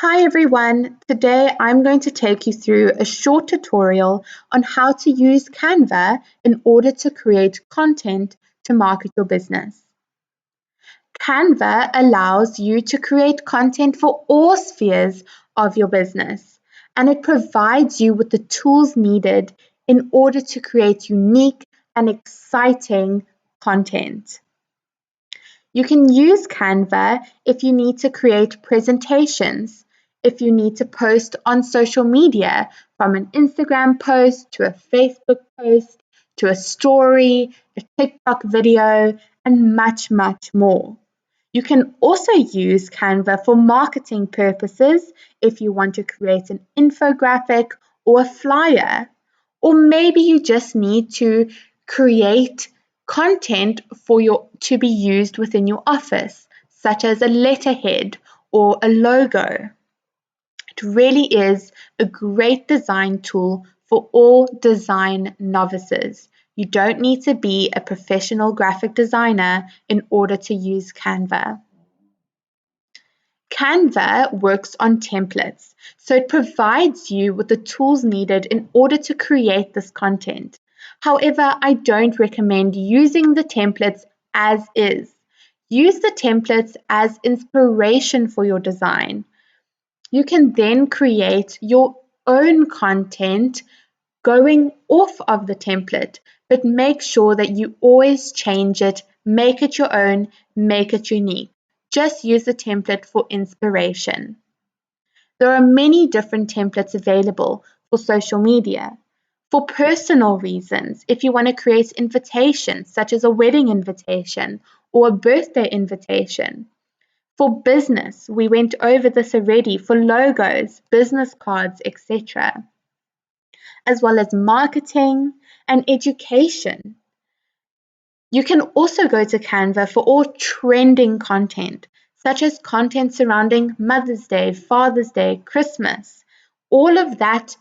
Hi everyone, today I'm going to take you through a short tutorial on how to use Canva in order to create content to market your business. Canva allows you to create content for all spheres of your business, and it provides you with the tools needed in order to create unique and exciting content. You can use Canva if you need to create presentations, if you need to post on social media, from an Instagram post to a Facebook post to a story, a TikTok video, and much, much more. You can also use Canva for marketing purposes if you want to create an infographic or a flyer, or maybe you just need to create content to be used within your office, such as a letterhead or a logo. It really is a great design tool for all design novices. You don't need to be a professional graphic designer in order to use Canva. Canva works on templates, so it provides you with the tools needed in order to create this content. However, I don't recommend using the templates as is. Use the templates as inspiration for your design. You can then create your own content going off of the template, but make sure that you always change it, make it your own, make it unique. Just use the template for inspiration. There are many different templates available for social media. For personal reasons, if you want to create invitations, such as a wedding invitation or a birthday invitation. For business, we went over this already, for logos, business cards, etc., as well as marketing and education. You can also go to Canva for all trending content, such as content surrounding Mother's Day, Father's Day, Christmas. All of that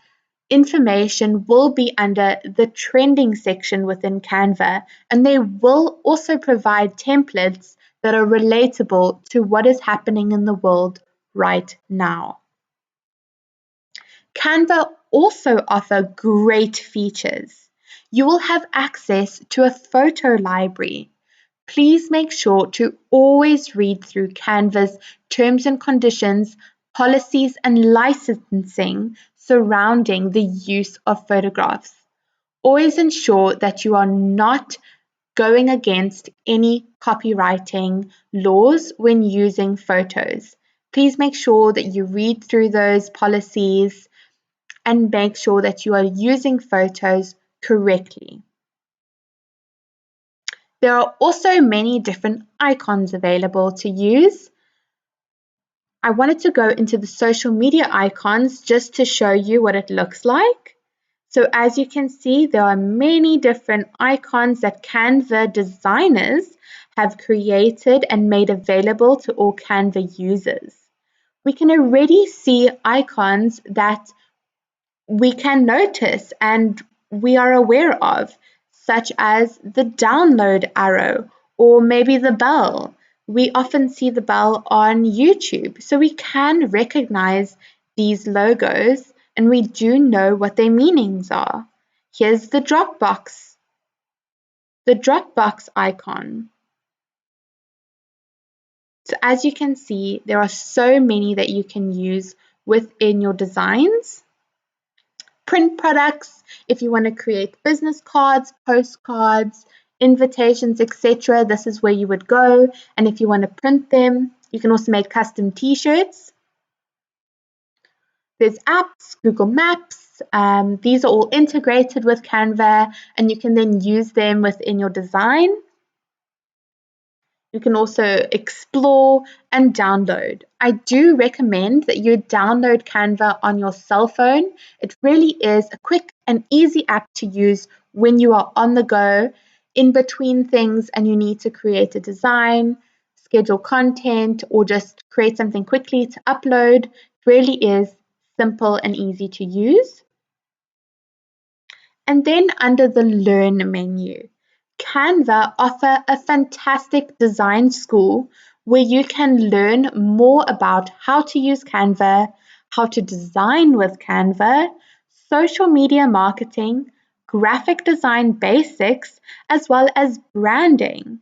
information will be under the trending section within Canva, and they will also provide templates that are relatable to what is happening in the world right now. Canva also offers great features. You will have access to a photo library. Please make sure to always read through Canva's terms and conditions, policies, and licensing surrounding the use of photographs. Always ensure that you are not going against any copywriting laws when using photos. Please make sure that you read through those policies and make sure that you are using photos correctly. There are also many different icons available to use. I wanted to go into the social media icons just to show you what it looks like. So as you can see, there are many different icons that Canva designers have created and made available to all Canva users. We can already see icons that we can notice and we are aware of, such as the download arrow or maybe the bell. We often see the bell on YouTube, so we can recognize these logos and we do know what their meanings are. Here's the Dropbox icon. So as you can see, there are so many that you can use within your designs. Print products, if you want to create business cards, postcards, invitations, etc., this is where you would go. And if you want to print them, you can also make custom t-shirts. There's apps, Google Maps. These are all integrated with Canva, and you can then use them within your design. You can also explore and download. I do recommend that you download Canva on your cell phone. It really is a quick and easy app to use when you are on the go, in between things, and you need to create a design, schedule content, or just create something quickly to upload. It really is simple and easy to use. And then under the Learn menu, Canva offer a fantastic design school where you can learn more about how to use Canva, how to design with Canva, social media marketing, graphic design basics, as well as branding.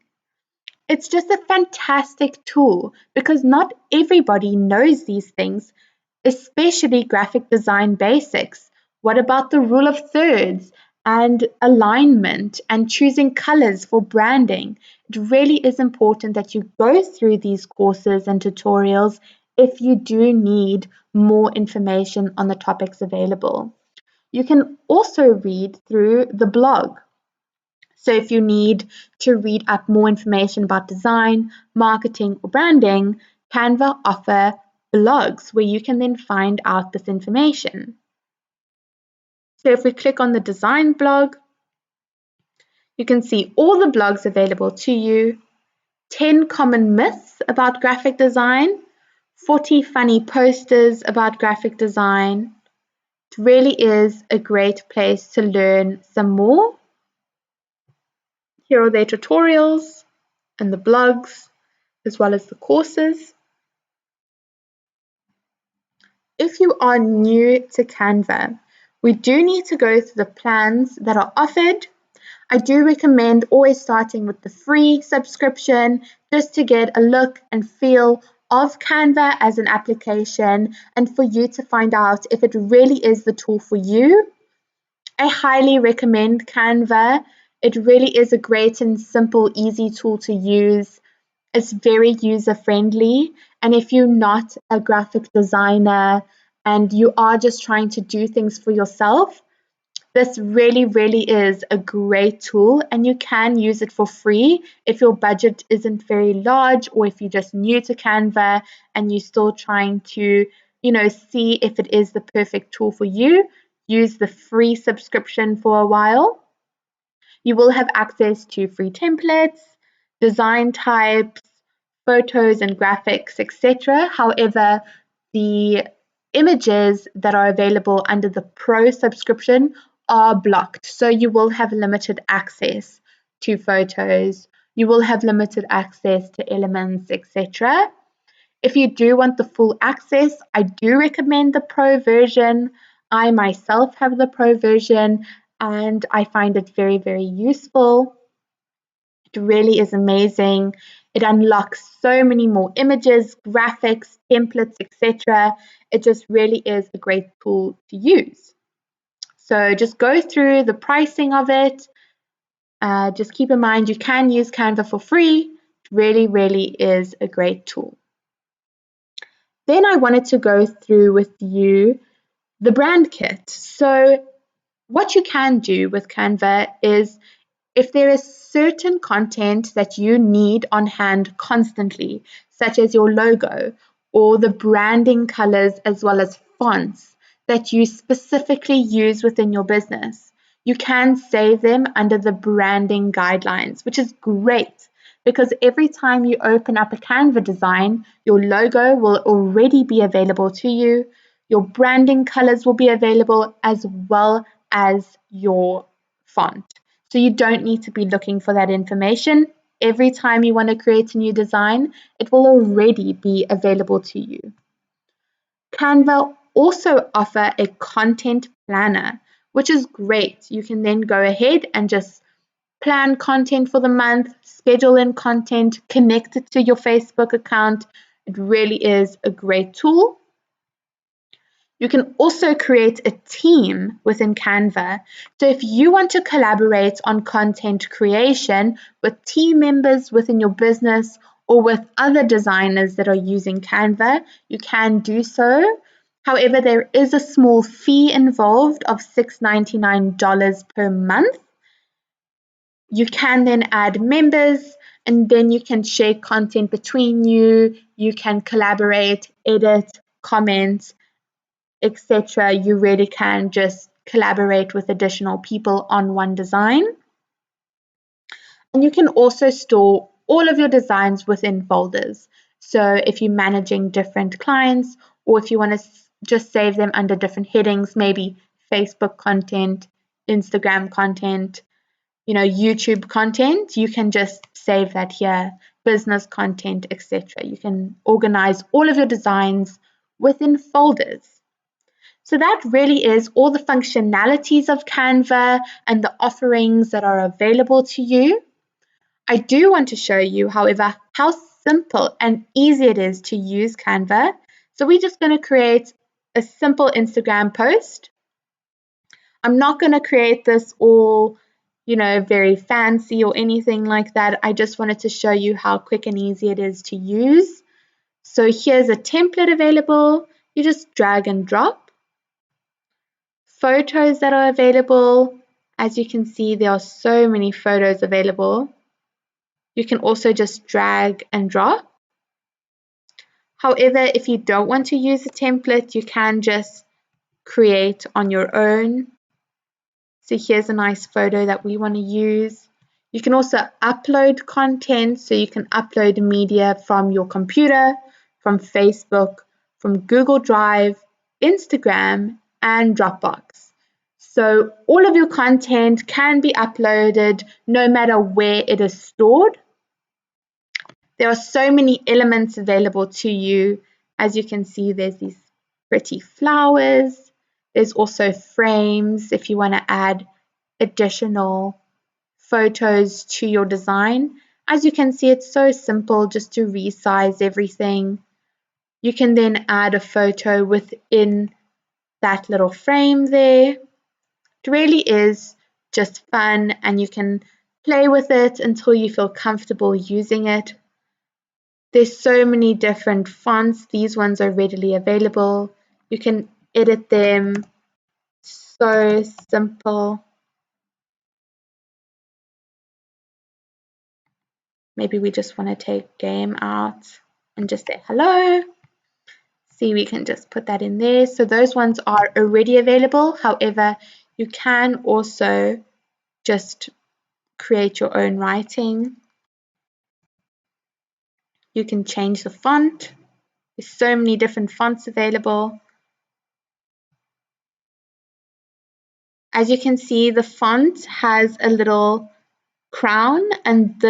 It's just a fantastic tool because not everybody knows these things, especially graphic design basics. What about the rule of thirds and alignment and choosing colors for branding? It really is important that you go through these courses and tutorials if you do need more information on the topics available. You can also read through the blog. So if you need to read up more information about design, marketing, or branding, Canva offer blogs where you can then find out this information. So if we click on the design blog, you can see all the blogs available to you, 10 common myths about graphic design, 40 funny posters about graphic design. It really is a great place to learn some more. Here are their tutorials and the blogs, as well as the courses. If you are new to Canva, we do need to go through the plans that are offered. I do recommend always starting with the free subscription just to get a look and feel of Canva as an application and for you to find out if it really is the tool for you. I highly recommend Canva. It really is a great and simple, easy tool to use. It's very user friendly. And if you're not a graphic designer and you are just trying to do things for yourself, this really, really is a great tool and you can use it for free if your budget isn't very large or if you're just new to Canva and you're still trying to, see if it is the perfect tool for you. Use the free subscription for a while. You will have access to free templates, design types, photos and graphics, etc. However, the images that are available under the Pro subscription are blocked. So you will have limited access to photos, you will have limited access to elements, etc. If you do want the full access, I do recommend the Pro version. I myself have the Pro version and I find it very, very useful. It really is amazing. It unlocks so many more images, graphics, templates, etc. It just really is a great tool to use. So just go through the pricing of it. Just keep in mind you can use Canva for free. It really, really is a great tool. Then I wanted to go through with you the brand kit. So what you can do with Canva is if there is certain content that you need on hand constantly, such as your logo or the branding colors as well as fonts that you specifically use within your business, you can save them under the branding guidelines, which is great because every time you open up a Canva design, your logo will already be available to you. Your branding colors will be available as well as your font. So you don't need to be looking for that information. Every time you want to create a new design, it will already be available to you. Canva also offer a content planner, which is great. You can then go ahead and just plan content for the month, schedule in content, connect it to your Facebook account. It really is a great tool. You can also create a team within Canva. So if you want to collaborate on content creation with team members within your business or with other designers that are using Canva, you can do so. However, there is a small fee involved of $6.99 per month. You can then add members and then you can share content between you. You can collaborate, edit, comment, etc. You really can just collaborate with additional people on one design. And you can also store all of your designs within folders. So if you're managing different clients or if you want to just save them under different headings, maybe Facebook content, Instagram content, YouTube content, you can just save that here. business content, etc. You can organize all of your designs within folders. So that really is all the functionalities of Canva and the offerings that are available to you. I do want to show you, however, how simple and easy it is to use Canva. So we're just going to create a simple Instagram post. I'm not going to create this all, very fancy or anything like that. I just wanted to show you how quick and easy it is to use. So here's a template available. You just drag and drop. Photos that are available. As you can see, there are so many photos available. You can also just drag and drop. However, if you don't want to use a template, you can just create on your own. So here's a nice photo that we want to use. You can also upload content, so you can upload media from your computer, from Facebook, from Google Drive, Instagram, and Dropbox. So all of your content can be uploaded no matter where it is stored. There are so many elements available to you. As you can see, there's these pretty flowers. There's also frames if you want to add additional photos to your design. As you can see, it's so simple just to resize everything. You can then add a photo within that little frame there. It really is just fun, and you can play with it until you feel comfortable using it. There's so many different fonts. These ones are readily available. You can edit them. So simple. Maybe we just want to take game out and just say hello. See, we can just put that in there. So those ones are already available. However, you can also just create your own writing. You can change the font. There's so many different fonts available. As you can see, the font has a little crown, and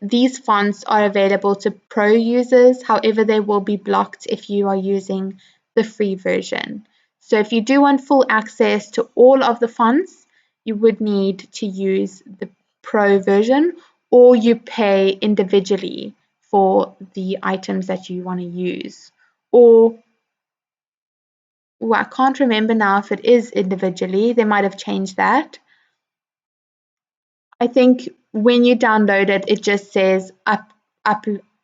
these fonts are available to pro users. However, they will be blocked if you are using the free version. So if you do want full access to all of the fonts, you would need to use the pro version, or you pay individually for the items that you want to use. I can't remember now if it is individually. They might have changed that. I think when you download it, it just says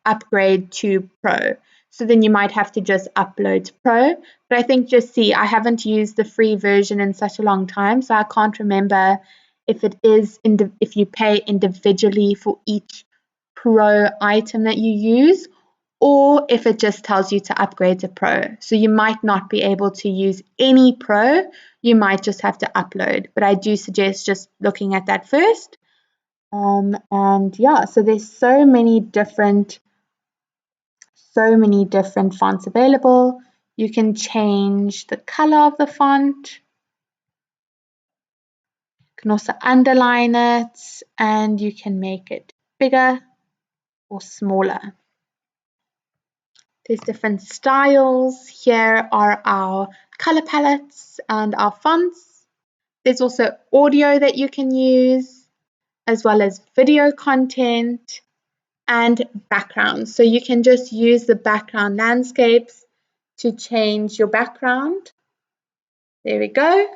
upgrade to Pro. So then you might have to just upload to Pro. But I think I haven't used the free version in such a long time, so I can't remember if if you pay individually for each Pro item that you use, or if it just tells you to upgrade to Pro. So you might not be able to use any Pro, you might just have to upload. But I do suggest just looking at that first. And yeah, so there's so many different fonts available. You can change the color of the font. You can also underline it, and you can make it bigger or smaller. There's different styles. Here are our color palettes and our fonts. There's also audio that you can use, as well as video content and backgrounds. So you can just use the background landscapes to change your background. There we go.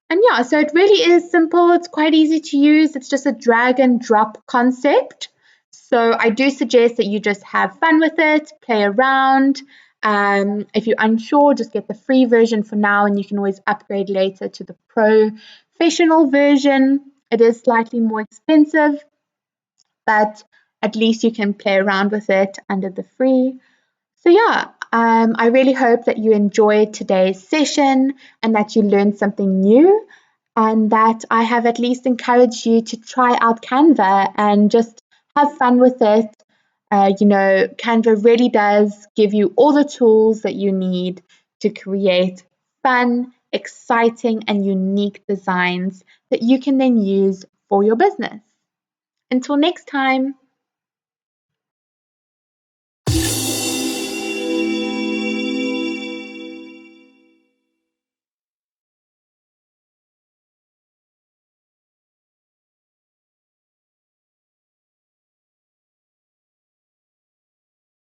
And yeah, so it really is simple. It's quite easy to use. It's just a drag and drop concept. So I do suggest that you just have fun with it, play around. If you're unsure, just get the free version for now, and you can always upgrade later to the professional version. It is slightly more expensive, but at least you can play around with it under the free. So yeah, I really hope that you enjoyed today's session and that you learned something new, and that I have at least encouraged you to try out Canva and just have fun with it. Canva really does give you all the tools that you need to create fun, exciting, and unique designs that you can then use for your business. Until next time.